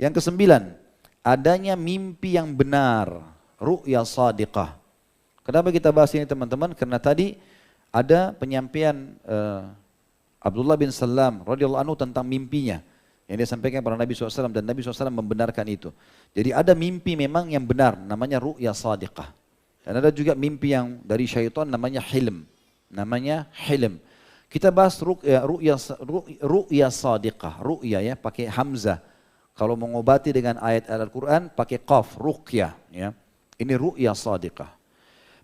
Yang kesembilan, adanya mimpi yang benar, ru'ya shadiqah. Kenapa kita bahas ini teman-teman? Karena tadi ada penyampaian Abdullah bin Salam radhiyallahu anhu tentang mimpinya yang dia sampaikan kepada Nabi SAW dan Nabi SAW membenarkan itu. Jadi ada mimpi memang yang benar, namanya ru'ya shadiqah. Dan ada juga mimpi yang dari syaitan namanya hilm. Namanya hilm. Kita bahas ru'ya shadiqah, ru'ya ya pakai hamzah. Kalau mengobati dengan ayat Al-Quran pakai qaf, ruqyah ya. Ini ru'ya shadiqah.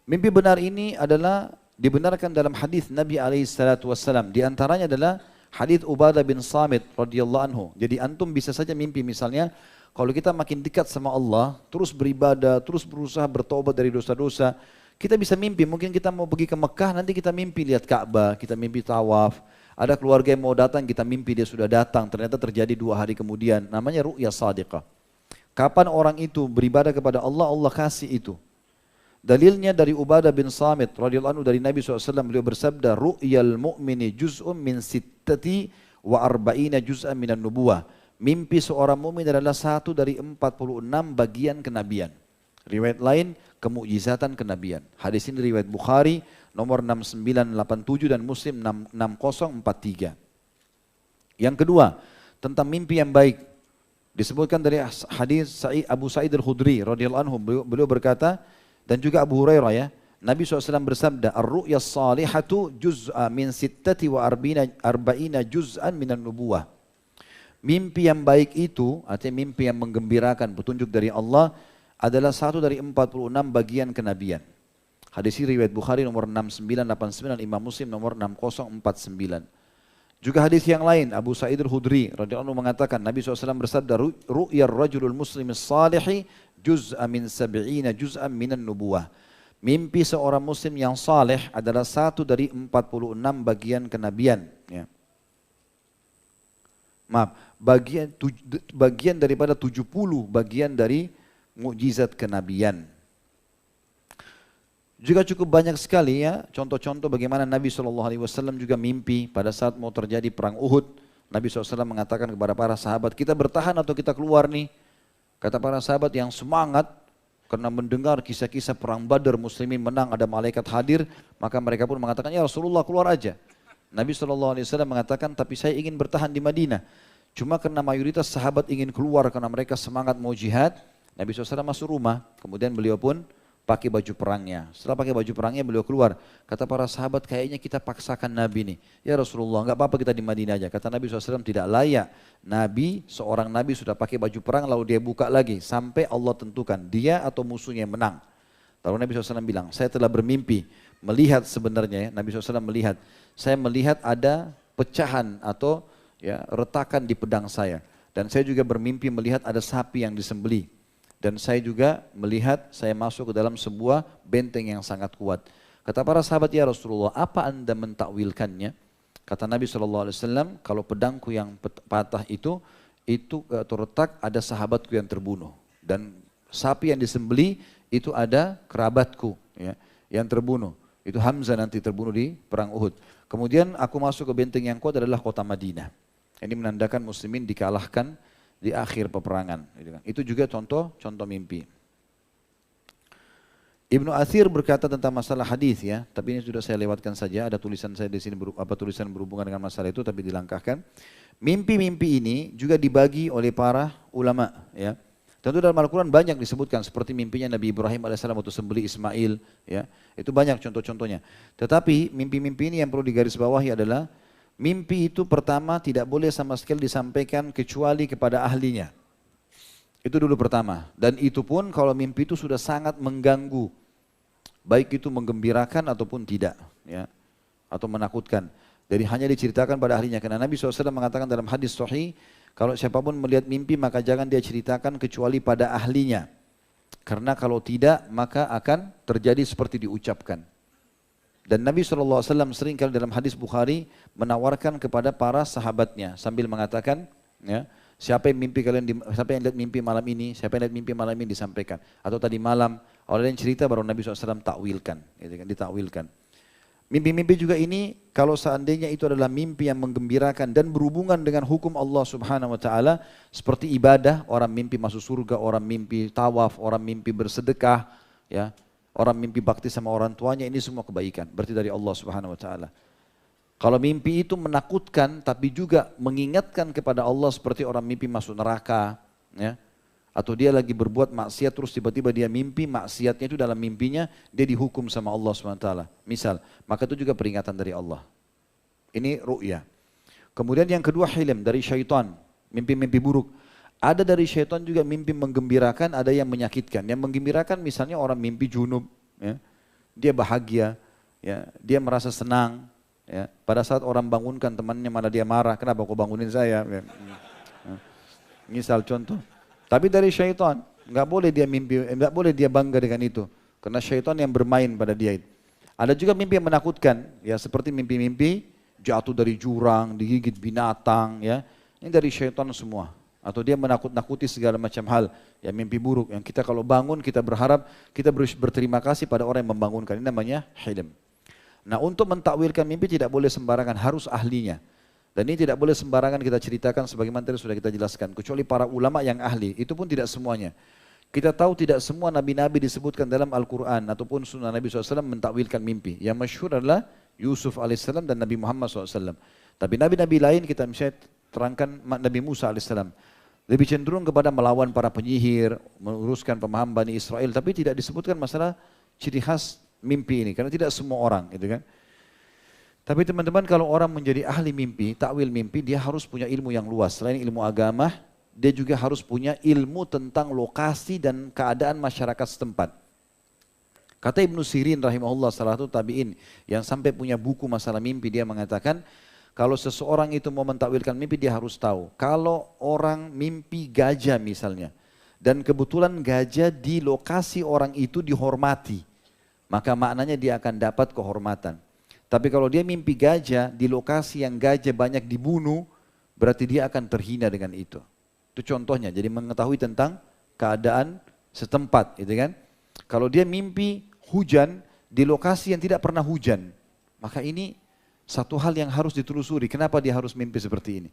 Mimpi benar ini adalah dibenarkan dalam hadis Nabi SAW. Di antaranya adalah hadis Ubadah bin Samit radhiyallahu anhu. Jadi antum bisa saja mimpi misalnya kalau kita makin dekat sama Allah, terus beribadah, terus berusaha bertobat dari dosa-dosa, kita bisa mimpi. Mungkin kita mau pergi ke Mekah, nanti kita mimpi lihat Ka'bah, kita mimpi tawaf. Ada keluarga yang mau datang, kita mimpi dia sudah datang, ternyata terjadi 2 hari kemudian. Namanya ru'ya shadiqah. Kapan orang itu beribadah kepada Allah, Allah kasih itu. Dalilnya dari Ubadah bin Samit radhiyallahu anhu dari Nabi SAW, beliau bersabda, ru'yal mu'mini juz'un min sittati wa arba'ina juz'an minan nubuwah. Mimpi seorang mukmin adalah 1 dari 46 bagian kenabian. Riwayat lain, kemukjizatan kenabian. Hadis ini riwayat Bukhari nomor 6987 dan Muslim 6043. Yang kedua, tentang mimpi yang baik. Disebutkan dari hadis Abu Sa'id Al-Khudri radhiyallahu anhu, beliau berkata, dan juga Abu Hurairah ya, Nabi SAW bersabda, ar-ru'ya salihatu juz'a min sittati wa arba'ina juz'an minan nubuwah. Mimpi yang baik itu, artinya mimpi yang menggembirakan, petunjuk dari Allah, adalah 1 dari 46 bagian kenabian. Hadis ini riwayat Bukhari nomor 6989, Imam Muslim nomor 6049. Juga hadis yang lain, Abu Sa'id Al-Khudri radhiyallahu anhu mengatakan, Nabi SAW bersabda, ru'yar rajulul muslimis salihi juz'a min sab'ina juz'an minan nubuwah. Mimpi seorang muslim yang saleh adalah 1 dari 46 bagian kenabian. Ya. Maaf, bagian daripada 70 bagian dari mukjizat kenabian. Juga cukup banyak sekali ya contoh-contoh bagaimana Nabi SAW juga mimpi pada saat mau terjadi perang Uhud. Nabi SAW mengatakan kepada para sahabat, kita bertahan atau kita keluar nih? Kata para sahabat yang semangat karena mendengar kisah-kisah perang Badar, muslimin menang, ada malaikat hadir, maka mereka pun mengatakan, ya Rasulullah keluar aja. Nabi SAW mengatakan, tapi saya ingin bertahan di Madinah. Cuma karena mayoritas sahabat ingin keluar karena mereka semangat mau jihad, Nabi SAW masuk rumah, kemudian beliau pun pakai baju perangnya. Setelah pakai baju perangnya beliau keluar. Kata para sahabat, kayaknya kita paksakan Nabi nih. Ya Rasulullah, enggak apa-apa kita di Madinah aja. Kata Nabi SAW, tidak layak. Nabi, seorang Nabi sudah pakai baju perang lalu dia buka lagi. Sampai Allah tentukan dia atau musuhnya yang menang. Lalu Nabi SAW bilang, saya telah bermimpi. Melihat sebenarnya ya, Nabi SAW melihat. Saya melihat ada pecahan atau ya retakan di pedang saya. Dan saya juga bermimpi melihat ada sapi yang disembelih. Dan saya juga melihat saya masuk ke dalam sebuah benteng yang sangat kuat. Kata para sahabat, ya Rasulullah, apa anda mentakwilkannya? Kata Nabi SAW, kalau pedangku yang patah itu terletak ada sahabatku yang terbunuh. Dan sapi yang disembelih itu ada kerabatku ya, yang terbunuh. Itu Hamzah nanti terbunuh di perang Uhud. Kemudian aku masuk ke benteng yang kuat adalah kota Madinah. Ini menandakan muslimin dikalahkan di akhir peperangan. Itu juga contoh mimpi. Ibnu Athir berkata tentang masalah hadis ya, tapi ini sudah saya lewatkan saja. Ada tulisan saya di sini tulisan berhubungan dengan masalah itu, tapi dilangkahkan. Mimpi-mimpi ini juga dibagi oleh para ulama ya. Tentu dalam Al-Quran banyak disebutkan seperti mimpinya Nabi Ibrahim AS waktu sembelih Ismail ya. Itu banyak contoh-contohnya. Tetapi mimpi-mimpi ini yang perlu digarisbawahi adalah mimpi itu pertama tidak boleh sama sekali disampaikan kecuali kepada ahlinya. Itu dulu pertama. Dan itu pun kalau mimpi itu sudah sangat mengganggu. Baik itu menggembirakan ataupun tidak. Ya, atau menakutkan. Jadi hanya diceritakan pada ahlinya. Karena Nabi SAW mengatakan dalam hadis sahih, kalau siapapun melihat mimpi maka jangan dia ceritakan kecuali pada ahlinya. Karena kalau tidak maka akan terjadi seperti diucapkan. Dan Nabi SAW sering kali dalam hadis Bukhari menawarkan kepada para sahabatnya sambil mengatakan, ya, siapa yang lihat mimpi malam ini, siapa yang lihat mimpi malam ini disampaikan. Atau tadi malam, orang yang cerita baru Nabi SAW takwilkan, gitu kan, ditakwilkan. Mimpi-mimpi juga ini kalau seandainya itu adalah mimpi yang menggembirakan dan berhubungan dengan hukum Allah Subhanahu wa taala seperti ibadah, orang mimpi masuk surga, orang mimpi tawaf, orang mimpi bersedekah, ya. Orang mimpi bakti sama orang tuanya, ini semua kebaikan, berarti dari Allah Subhanahu wa taala. Kalau mimpi itu menakutkan tapi juga mengingatkan kepada Allah seperti orang mimpi masuk neraka, ya. Atau dia lagi berbuat maksiat terus tiba-tiba dia mimpi maksiatnya itu dalam mimpinya dia dihukum sama Allah SWT. Misal, maka itu juga peringatan dari Allah. Ini ru'ya. Kemudian yang kedua hilm dari syaitan, mimpi-mimpi buruk. Ada dari syaitan juga mimpi menggembirakan, ada yang menyakitkan. Yang menggembirakan misalnya orang mimpi junub, ya. Dia bahagia, ya. Dia merasa senang. Ya. Pada saat orang bangunkan temannya malah dia marah, kenapa kau bangunin saya? Ya. Misal contoh. Tapi dari syaitan, nggak boleh dia mimpi, nggak boleh dia bangga dengan itu, karena syaitan yang bermain pada dia itu. Ada juga mimpi yang menakutkan, ya seperti mimpi-mimpi jatuh dari jurang, digigit binatang, ya ini dari syaitan semua. Atau dia menakut-nakuti segala macam hal, ya mimpi buruk. Yang kita kalau bangun kita berharap kita berterima kasih pada orang yang membangunkan. Ini namanya hilm. Nah untuk mentakwilkan mimpi tidak boleh sembarangan, harus ahlinya. Dan ini tidak boleh sembarangan kita ceritakan sebagaimana tadi sudah kita jelaskan. Kecuali para ulama yang ahli, itu pun tidak semuanya. Kita tahu tidak semua nabi-nabi disebutkan dalam Al-Quran ataupun sunnah Nabi SAW mentakwilkan mimpi. Yang masyhur adalah Yusuf AS dan Nabi Muhammad SAW. Tapi nabi-nabi lain kita misalnya terangkan Nabi Musa AS. Lebih cenderung kepada melawan para penyihir, menguruskan pemahaman Bani Israel. Tapi tidak disebutkan masalah ciri khas mimpi ini. Karena tidak semua orang gitu kan. Tapi teman-teman kalau orang menjadi ahli mimpi, takwil mimpi, dia harus punya ilmu yang luas. Selain ilmu agama, dia juga harus punya ilmu tentang lokasi dan keadaan masyarakat setempat. Kata Ibnu Sirin rahimahullah, salah satu tabi'in yang sampai punya buku masalah mimpi, dia mengatakan, kalau seseorang itu mau mentakwilkan mimpi, dia harus tahu. Kalau orang mimpi gajah misalnya, dan kebetulan gajah di lokasi orang itu dihormati, maka maknanya dia akan dapat kehormatan. Tapi kalau dia mimpi gajah di lokasi yang gajah banyak dibunuh, berarti dia akan terhina dengan itu. Itu contohnya, jadi mengetahui tentang keadaan setempat, gitu kan. Kalau dia mimpi hujan di lokasi yang tidak pernah hujan, maka ini satu hal yang harus ditelusuri, kenapa dia harus mimpi seperti ini.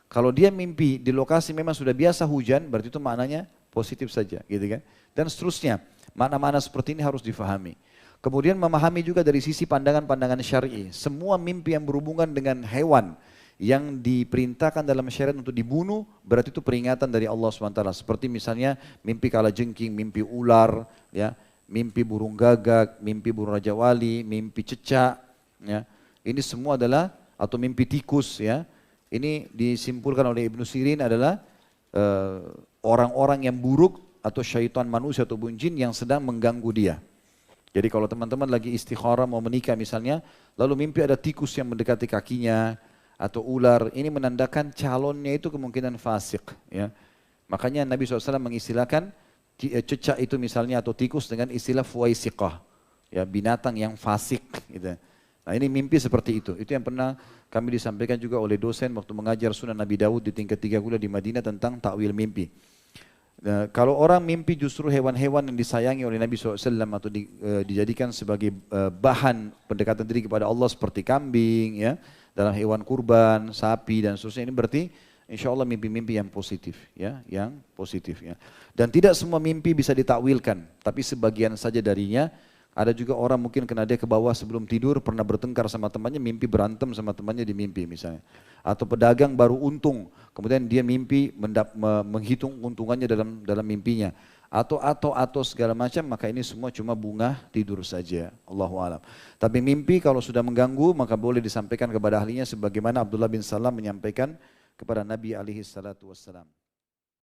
Kalau dia mimpi di lokasi memang sudah biasa hujan, berarti itu maknanya positif saja, gitu kan. Dan seterusnya, makna-makna seperti ini harus difahami. Kemudian memahami juga dari sisi pandangan-pandangan syar'i. Semua mimpi yang berhubungan dengan hewan yang diperintahkan dalam syariat untuk dibunuh, berarti itu peringatan dari Allah SWT. Seperti misalnya mimpi kalajengking, mimpi ular, ya, mimpi burung gagak, mimpi burung raja wali, mimpi cecak, ya. Ini semua adalah, atau mimpi tikus, ya. Ini disimpulkan oleh Ibnu Sirin adalah orang-orang yang buruk atau syaitan manusia atau jin yang sedang mengganggu dia. Jadi kalau teman-teman lagi istikharah mau menikah misalnya, lalu mimpi ada tikus yang mendekati kakinya atau ular, ini menandakan calonnya itu kemungkinan fasik. Ya. Makanya Nabi SAW mengistilahkan cecak itu misalnya atau tikus dengan istilah fuwaisiqah, ya binatang yang fasik. Gitu. Nah ini mimpi seperti itu. Itu yang pernah kami disampaikan juga oleh dosen waktu mengajar Sunan Nabi Daud di tingkat 3 kuliah di Madinah tentang takwil mimpi. Nah, kalau orang mimpi justru hewan-hewan yang disayangi oleh Nabi SAW atau dijadikan sebagai bahan pendekatan diri kepada Allah seperti kambing, ya, dalam hewan kurban, sapi dan seterusnya, ini berarti insya Allah mimpi-mimpi yang positif, ya, yang positif, ya. Dan tidak semua mimpi bisa ditakwilkan, tapi sebagian saja darinya. Ada juga orang mungkin kena dia ke bawah sebelum tidur pernah bertengkar sama temannya, mimpi berantem sama temannya di mimpi misalnya. Atau pedagang baru untung, kemudian dia mimpi menghitung untungannya dalam mimpinya. Atau segala macam, maka ini semua cuma bunga tidur saja. Allahu a'lam. Tapi mimpi kalau sudah mengganggu maka boleh disampaikan kepada ahlinya sebagaimana Abdullah bin Salam menyampaikan kepada Nabi alaihi salatu wassalam.